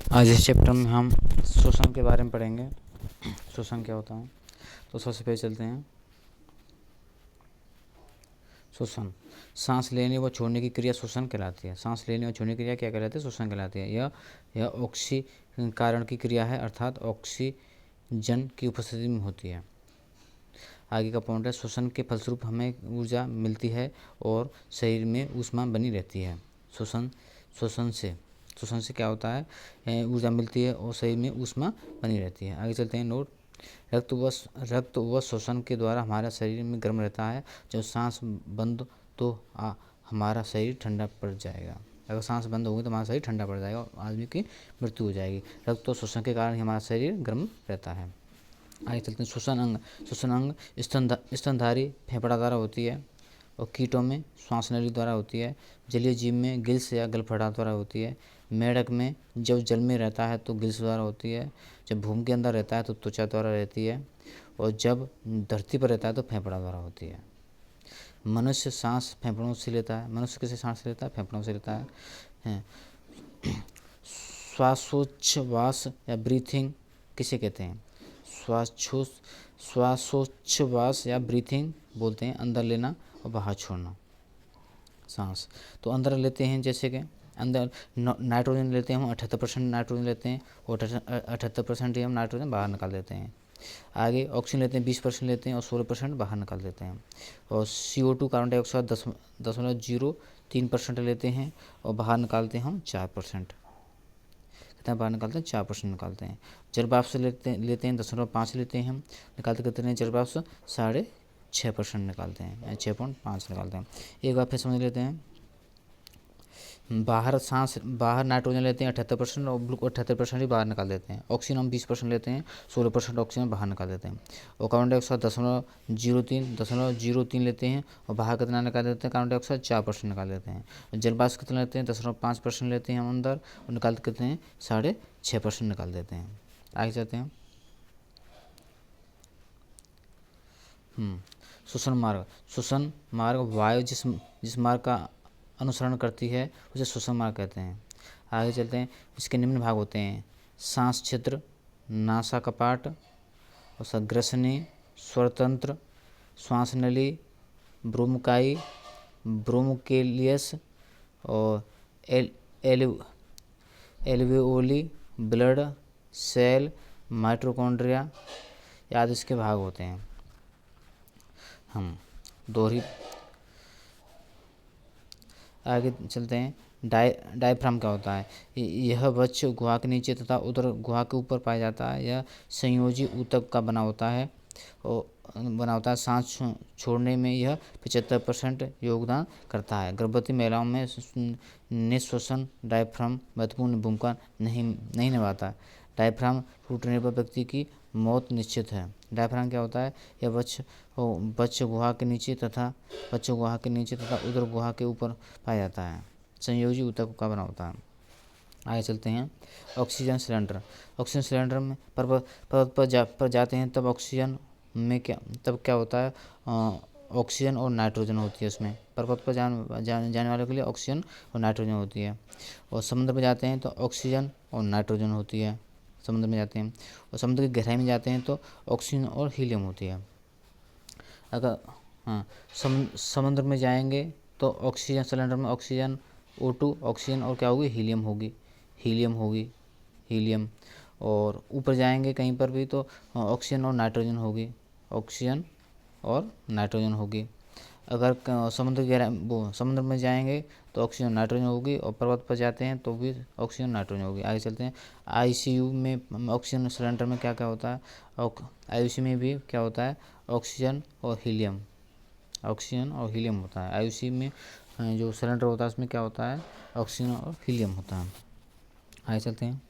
आज इस चैप्टर में हम श्वसन के बारे में पढ़ेंगे। श्वसन क्या होता है, तो सबसे पहले चलते हैं। श्वसन सांस लेने व छोड़ने की क्रिया श्वसन कहलाती है। सांस लेने और छोड़ने की क्रिया क्या कहलाती है? श्वसन कहलाती है। यह ऑक्सीकरण की क्रिया है, अर्थात ऑक्सीजन की उपस्थिति में होती है। आगे का पॉइंट है, श्वसन के फलस्वरूप हमें ऊर्जा मिलती है और शरीर में ऊष्मा बनी रहती है। श्वसन से क्या होता है? ऊर्जा मिलती है और शरीर में ऊष्मा बनी रहती है। आगे चलते हैं। नोट, रक्त व श्वसन के द्वारा हमारा शरीर में गर्म रहता है। जब सांस बंद तो हमारा शरीर ठंडा पड़ जाएगा। अगर सांस बंद होगी तो हमारा शरीर ठंडा पड़ जाएगा और आदमी की मृत्यु हो जाएगी। रक्त और श्वसन के कारण ही हमारा शरीर गर्म रहता है। आगे चलते हैं। श्वसन अंग स्तनधारी फेफड़ा द्वारा होती है और कीटों में श्वास नली द्वारा होती है। जलीय जीव में गिल्स या गलफड़ा द्वारा होती है। मेढक में जब जल में रहता है तो गिल्स द्वारा होती है। जब भूमि के अंदर रहता है तो त्वचा द्वारा रहती है और जब धरती पर रहता है तो फेफड़ा द्वारा होती है। मनुष्य सांस फेफड़ों से लेता है। मनुष्य किसे सांस लेता है? फेफड़ों से लेता है। श्वासोच्छ्वास या ब्रीथिंग किसे कहते हैं? श्वासोच्छ्वास या ब्रीथिंग बोलते हैं अंदर लेना और बाहर छोड़ना सांस। तो अंदर लेते हैं, जैसे कि अंदर नाइट्रोजन लेते हैं हम 78% नाइट्रोजन लेते हैं और 78% ही हम नाइट्रोजन बाहर निकाल देते हैं। आगे ऑक्सीजन लेते हैं 20% लेते हैं और 16% बाहर निकाल देते हैं। और CO2 कार्बन डाइऑक्साइड 10.03% लेते हैं और बाहर निकालते हैं हम 4%। कितना बाहर निकालते हैं? 4% निकालते हैं। जल वाष्प से लेते हैं 10.5 लेते हैं हम, निकालते कितने हैं? जल वाष्प 6.5% निकालते हैं, 6.5 निकालते हैं। एक बार फिर समझ लेते हैं। बाहर नाइट्रोजन लेते हैं 78% और 78% ही बाहर निकाल देते हैं। ऑक्सीजन हम 20% लेते हैं, 16% ऑक्सीजन बाहर निकाल देते हैं। और कार्बन डाइऑक्साइड 0.03 लेते हैं और बाहर कितना निकाल देते हैं? कार्बन डाइऑक्साइड 4% निकाल देते हैं। जल वाष्प कितना लेते हैं? 10.5% लेते हैं हम अंदर और निकालते कितने हैं? 6.5% निकाल देते हैं। आगे चलते हैं। श्वसन मार्ग वायु जिस मार्ग का अनुसरण करती है उसे श्वसन मार्ग कहते हैं। आगे चलते हैं। इसके निम्न भाग होते हैं: सांस छिद्र, नासा कपाट और सग्रसनी, स्वरतंत्र, श्वास नली, ब्रोमकाई, ब्रोमोकेलियस और एल्वियोली, ब्लड सेल, माइटोकॉन्ड्रिया आदि इसके भाग होते हैं। दोहरी आगे चलते हैं। डायफ्राम क्या होता है? यह वक्ष गुहा के नीचे तथा उदर गुहा के ऊपर पाया जाता है। यह संयोजी ऊतक का बना होता है। सांस छोड़ने में यह 75% योगदान करता है। गर्भवती महिलाओं में निःश्वसन डायफ्राम महत्वपूर्ण भूमिका नहीं निभाता। डायफ्राम टूटने पर व्यक्ति की मौत निश्चित है। डायफ्राम क्या होता है? यह वक्ष गुहा के नीचे तथा उदर गुहा के ऊपर पाया जाता है। संयोजी ऊतक का बना होता है। आगे चलते हैं। ऑक्सीजन सिलेंडर में पर्वत पर जाते हैं तब ऑक्सीजन में क्या होता है? ऑक्सीजन और नाइट्रोजन होती है उसमें। पर्वत पर जाने वालों के लिए ऑक्सीजन और नाइट्रोजन होती है। और समुद्र में जाते हैं तो ऑक्सीजन और नाइट्रोजन होती है। समुद्र में जाते हैं और समुद्र की गहराई में जाते हैं तो ऑक्सीजन और हीलियम होती है। अगर समुद्र में जाएंगे तो ऑक्सीजन सिलेंडर में ऑक्सीजन O2 ऑक्सीजन और क्या होगी? हीलियम। और ऊपर जाएंगे कहीं पर भी तो ऑक्सीजन और नाइट्रोजन होगी। अगर समुद्र में जाएंगे तो ऑक्सीजन नाइट्रोजन होगी और पर्वत पर जाते हैं तो भी ऑक्सीजन नाइट्रोजन होगी। आगे चलते हैं। ICU में ऑक्सीजन सिलेंडर में क्या होता है? ICU में भी क्या होता है? ऑक्सीजन और हीलियम होता है। ICU में जो सिलेंडर होता है उसमें क्या होता है? ऑक्सीजन और हीलियम होता है। आगे चलते हैं।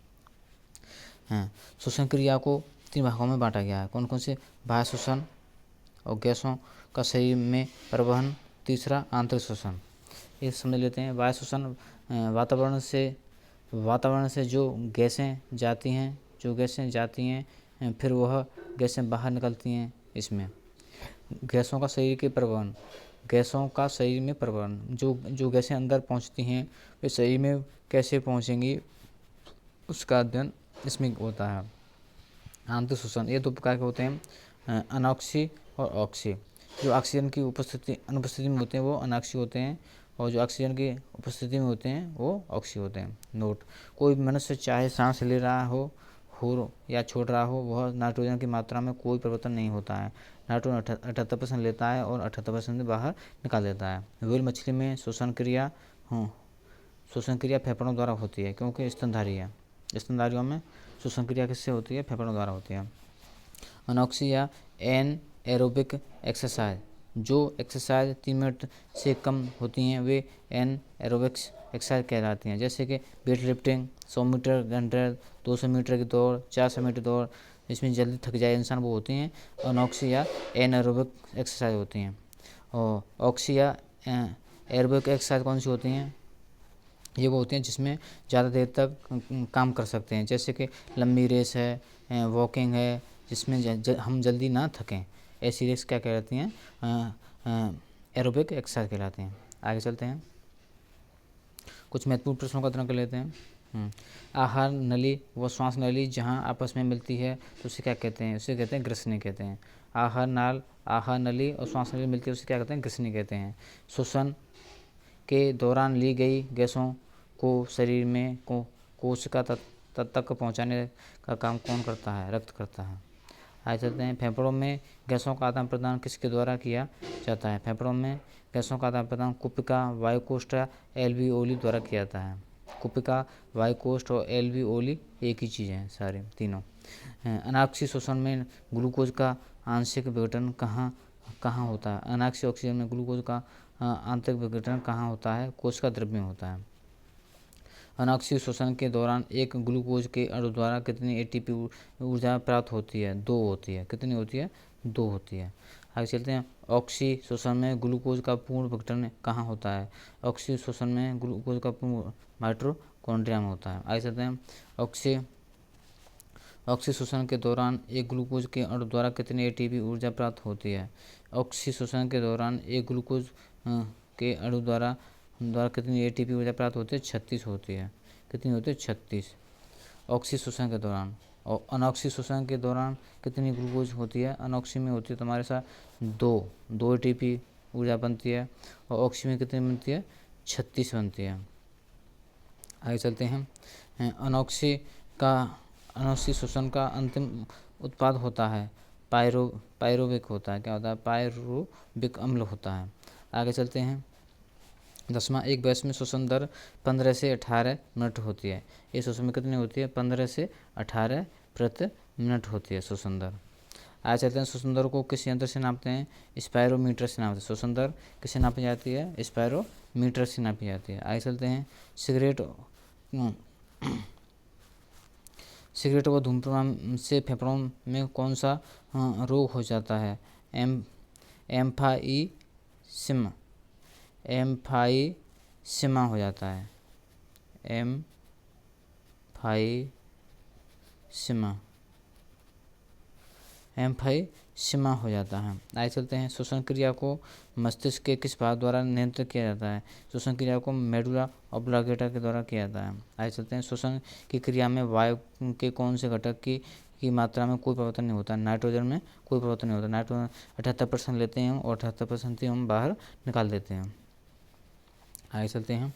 श्वसन क्रिया को 3 भागों में बांटा गया है। कौन कौन से? बाह्य श्वसन और गैसों का शरीर में परिवहन। तीसरा आंतरिक श्वसन। ये समझ लेते हैं। बाह्य श्वसन वातावरण से जो गैसें जाती हैं फिर वह गैसें बाहर निकलती हैं। इसमें गैसों का शरीर में परिवहन, जो गैसें अंदर पहुंचती हैं वे शरीर में कैसे पहुंचेंगी उसका अध्ययन इसमें होता है। आंतरिक शोषण, ये दो प्रकार के होते हैं, अनॉक्सी और ऑक्सी। जो ऑक्सीजन की अनुपस्थिति में होते हैं वो अनॉक्सी होते हैं, और जो ऑक्सीजन की उपस्थिति में होते हैं वो ऑक्सी होते हैं। नोट, कोई मनुष्य चाहे सांस ले रहा हो या छोड़ रहा हो, वह नाइट्रोजन की मात्रा में कोई परिवर्तन नहीं होता है। नाइट्रोजन 78% लेता है और 78% बाहर निकाल देता है। व्हेल मछली में शोषण क्रिया फेफड़ों द्वारा होती है, क्योंकि स्तनधारी है। स्तनधारियों में शोषण क्रिया किससे होती है? फेफड़ों द्वारा होती है। अनॉक्सी या एन एरोबिक एक्सरसाइज, जो एक्सरसाइज 3 मिनट से कम होती हैं वे एन एरोबिक्स एक्सरसाइज कहलाती हैं, जैसे कि weight lifting, 100 metre run, 200 metre की दौड़, 400 मीटर दौड़। इसमें जल्दी थक जाए इंसान, वो होती हैं अनॉक्सी या एन एरोबिक एक्सरसाइज होती हैं। और ऑक्सी या एरोबिक एक्सरसाइज कौन सी होती हैं? ये वो होती हैं जिसमें ज़्यादा देर तक काम कर सकते हैं, जैसे कि लंबी रेस है, वॉकिंग है, जिसमें हम जल्दी ना थकें। ऐसी रेस क्या कहलाती हैं? एरोबिक एक्सरसाइज कहलाती हैं। आगे चलते हैं, कुछ महत्वपूर्ण प्रश्नों का उत्तर कर लेते हैं। आहार नली व श्वास नली जहाँ आपस में मिलती है तो उसे क्या कहते हैं? उसे कहते हैं ग्रसनी कहते हैं। आहार नली और श्वास नली मिलती है उसे क्या कहते हैं? ग्रसनी कहते हैं। श्वसन के दौरान ली गई गैसों को शरीर में कोशिका तक पहुंचाने का काम कौन करता है? रक्त करता है। आगे चलते हैं, फेफड़ों में गैसों का आदान प्रदान किसके द्वारा किया जाता है? फेफड़ों में गैसों का आदान प्रदान कुपिका, वायुकोष्ठ, एल्वियोली द्वारा किया जाता है। कुपिका, वायुकोष्ठ और एल्वियोली एक ही चीज़ है सारे तीनों। अनाक्षी शोषण में ग्लूकोज का आंशिक विघटन कहाँ होता है? अनाक्षी ऑक्सीजन में ग्लूकोज का आंतरिक विघटन कहाँ होता है? कोशिका द्रव्य में होता है। अनाक्षी शोषण के दौरान एक ग्लूकोज के अणु द्वारा कितनी एटीपी ऊर्जा प्राप्त होती है? 2 होती है। कितनी होती है? 2 होती है। आगे चलते हैं, ऑक्सी शोषण में ग्लूकोज का पूर्ण विघटन कहाँ होता है? ऑक्सी शोषण में ग्लूकोज का पूर्ण माइटोकॉन्ड्रिया में होता है। आगे चलते हैं, ऑक्सी शोषण के दौरान एक ग्लूकोज के अणु द्वारा कितनी एटीपी ऊर्जा प्राप्त होती है? ऑक्सी शोषण के दौरान एक ग्लूकोज के अणु द्वारा कितनी एटीपी ऊर्जा प्राप्त होती है? 36 होती है। कितनी होती है? 36 ऑक्सी शोषण के दौरान। और अनॉक्सी शोषण के दौरान कितनी ग्लूकोज होती है? अनॉक्सी में होती है तुम्हारे साथ 2 एटीपी ऊर्जा बनती है, और ऑक्सी में कितनी बनती है? 36 बनती है। आगे चलते हैं, अनॉक्सी शोषण का अंतिम उत्पाद होता है पायरोविक होता है। क्या होता है? पायरोविक अम्ल होता है। आगे चलते हैं, 10वां, एक बैच में श्वसन दर 15 से 18 मिनट होती है। ये श्वसन में कितनी होती है? 15 से 18 प्रति मिनट होती है श्वसन दर। आज चलते हैं, श्वसन दर को किस यंत्र से नापते हैं? स्पायरोमीटर से नापते हैं। श्वसन दर किससे नापी जाती है? स्पायरोमीटर से नापी जाती है। आगे चलते हैं, सिगरेट व धूम्रपान से फेफड़ों में कौन सा रोग हो जाता है? एम्फाइसिमा हो जाता है। एम्फाइसिमा हो जाता है। आगे चलते हैं, श्वसन क्रिया को मस्तिष्क के किस भाग द्वारा नियंत्रित किया जाता है? श्वसन क्रिया को मेडुला ऑब्लांगेटा के द्वारा किया जाता है। आगे चलते हैं, श्वसन की क्रिया में वायु के कौन से घटक की मात्रा में कोई परिवर्तन नहीं होता? नाइट्रोजन में कोई परिवर्तन नहीं होता। नाइट्रोजन 78% लेते हैं और 78% ही हम बाहर निकाल देते हैं। आगे चलते हैं,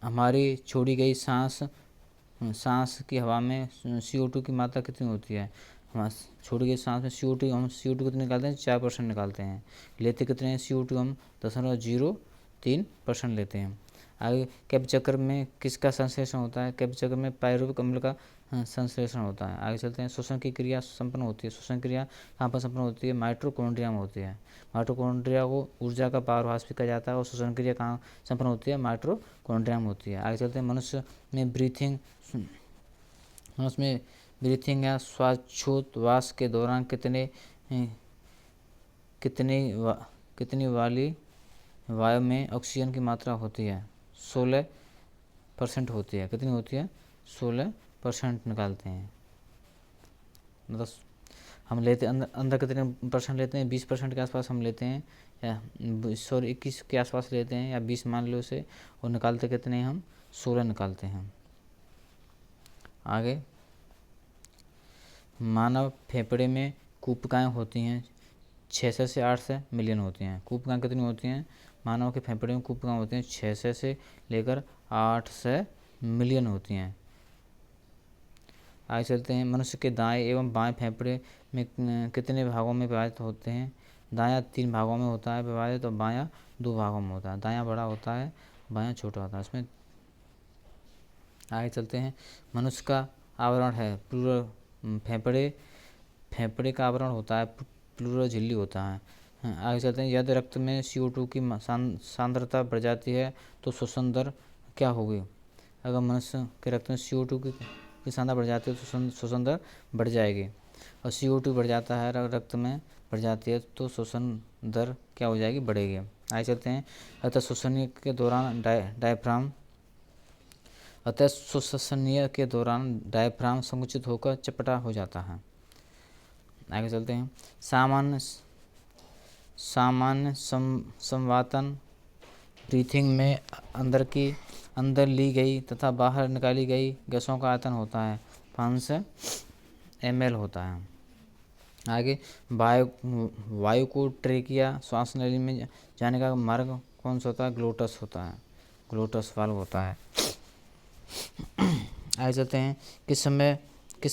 हमारी छोड़ी गई सांस की हवा में CO2 की मात्रा कितनी होती है? हमारे छोड़ी गई सांस में CO2 कितने निकालते हैं? 4% निकालते हैं। लेते कितने हैं CO2? हम 0.03% लेते हैं। आगे, कैप चक्र में किसका संश्लेषण होता है? कैप चक्र में पायरुविक अम्ल का संश्लेषण होता है। आगे चलते हैं, श्वसन की क्रिया संपन्न होती है। श्वसन क्रिया कहाँ पर संपन्न होती है? माइटोकॉन्ड्रिया में होती है। माइटोकॉन्ड्रिया को ऊर्जा का पावर हाउस भी कहा जाता है, और श्वसन क्रिया कहाँ संपन्न होती है? माइटोकॉन्ड्रिया में होती है। आगे चलते हैं, मनुष्य में ब्रीथिंग या श्वासोच्छ्वास के दौरान कितनी वाली वायु में ऑक्सीजन की मात्रा होती है? 16% होती है। कितनी होती है? 16% निकालते हैं। मतलब हम लेते अंदर कितने % लेते हैं? 20% के आसपास हम लेते हैं, या 21 के आसपास लेते हैं, या 20 मान लो उसे, और निकालते कितने हम? 16 निकालते हैं। आगे, मानव फेफड़े में कूपिकाएँ होती हैं 600 से 800 मिलियन होती हैं। कूपिकाएँ कितनी होती हैं? मानव के फेफड़े में कूपिकाएँ होती हैं 600 से लेकर 800 मिलियन होती हैं। आगे चलते हैं, मनुष्य के दाएं एवं बाएं फेफड़े में कितने भागों में विभाजित होते हैं? दायां 3 भागों में होता है विभाजित और बायां 2 भागों में होता है। दायां बड़ा होता है, बायां छोटा होता है। इसमें आगे चलते हैं, मनुष्य का आवरण है प्लूरल, फेफड़े का आवरण होता है प्लूरल झिल्ली होता है। आगे चलते हैं, यदि रक्त में CO2 की सांद्रता बढ़ जाती है तो श्वसन दर क्या होगी? अगर मनुष्य के रक्त में CO2 की सांद्रता बढ़ जाती है तो श्वसन दर बढ़ जाएगी, और CO2 बढ़ जाता है रक्त में बढ़ जाती है तो श्वसन दर क्या हो जाएगी? बढ़ेगी। आगे चलते हैं, अतः श्वसनीय के दौरान डायफ्राम संकुचित होकर चपटा हो जाता है। आगे चलते हैं, सामान्य संवातन ब्रीथिंग में अंदर ली गई तथा बाहर निकाली गई गैसों का आयतन होता है 500 ml होता है। आगे, वायु को ट्रेकिया श्वास नली में जाने का मार्ग कौन सा होता है? ग्लोटस होता है, ग्लोटस वाल्व होता है। आगे चलते हैं, किस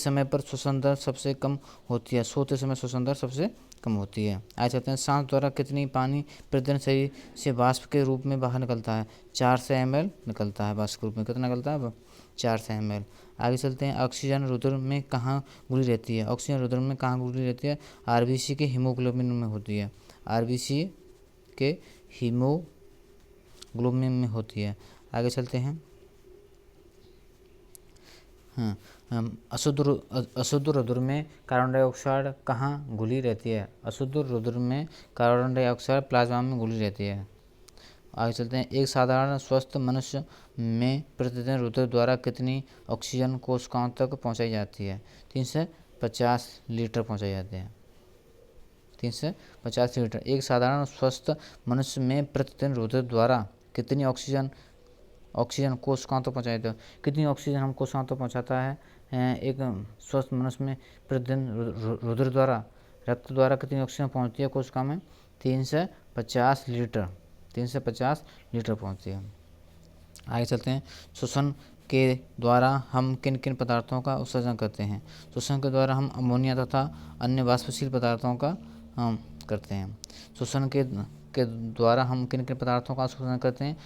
समय पर श्वसन दर सबसे कम होती है? सोते समय श्वसन दर सबसे कम होती है। आगे चलते हैं, सांस द्वारा कितनी पानी प्रतिदिन शरीर से वाष्प के रूप में बाहर निकलता है? 400 ml निकलता है वाष्प के रूप में। कितना निकलता है? 400 ml। आगे चलते हैं, ऑक्सीजन रुधिर में कहाँ घुली रहती है? ऑक्सीजन रुधिर में कहाँ घुली रहती है? RBC के हीमोग्लोबिन में होती है, RBC के हीमोग्लोबिन में होती है। आगे चलते हैं, अशुद्ध रुधिर में कार्बन डाइऑक्साइड कहाँ घुली रहती है? अशुद्ध रुधिर में कार्बन डाइऑक्साइड प्लाज्मा में घुली रहती है। आगे चलते हैं, एक साधारण स्वस्थ मनुष्य में प्रतिदिन रुधिर द्वारा कितनी ऑक्सीजन कोशिकाओं तक पहुँचाई जाती है? 350 लीटर पहुँचाई जाती है, 350 लीटर। एक साधारण स्वस्थ मनुष्य में प्रतिदिन रुधिर द्वारा कितनी ऑक्सीजन कोशिकाओं तक पहुँचाई जाती है? कितनी ऑक्सीजन हम कोशिकाओं तक पहुँचाता है एक स्वस्थ मनुष्य में प्रतिदिन रुधिर द्वारा, रक्त द्वारा कितनी ऑक्सीजन पहुँचती है कोशिका में? 350 लीटर, 350 लीटर पहुँचती है। आगे चलते हैं, श्वसन के द्वारा हम किन किन पदार्थों का उत्सर्जन करते हैं? श्वसन के द्वारा हम अमोनिया तथा अन्य वाष्पशील पदार्थों का करते हैं। श्वसन के द्वारा हम किन किन पदार्थों का उत्सर्जन करते हैं?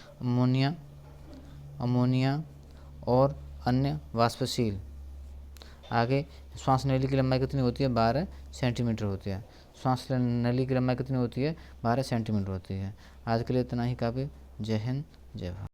अमोनिया और अन्य वाष्पशील। आगे, श्वास नली की लंबाई कितनी होती है? 12 सेंटीमीटर होती है। श्वास नली की लंबाई कितनी होती है? 12 सेंटीमीटर होती है। आज के लिए इतना ही काफ़ी। जय हिंद, जय भारत।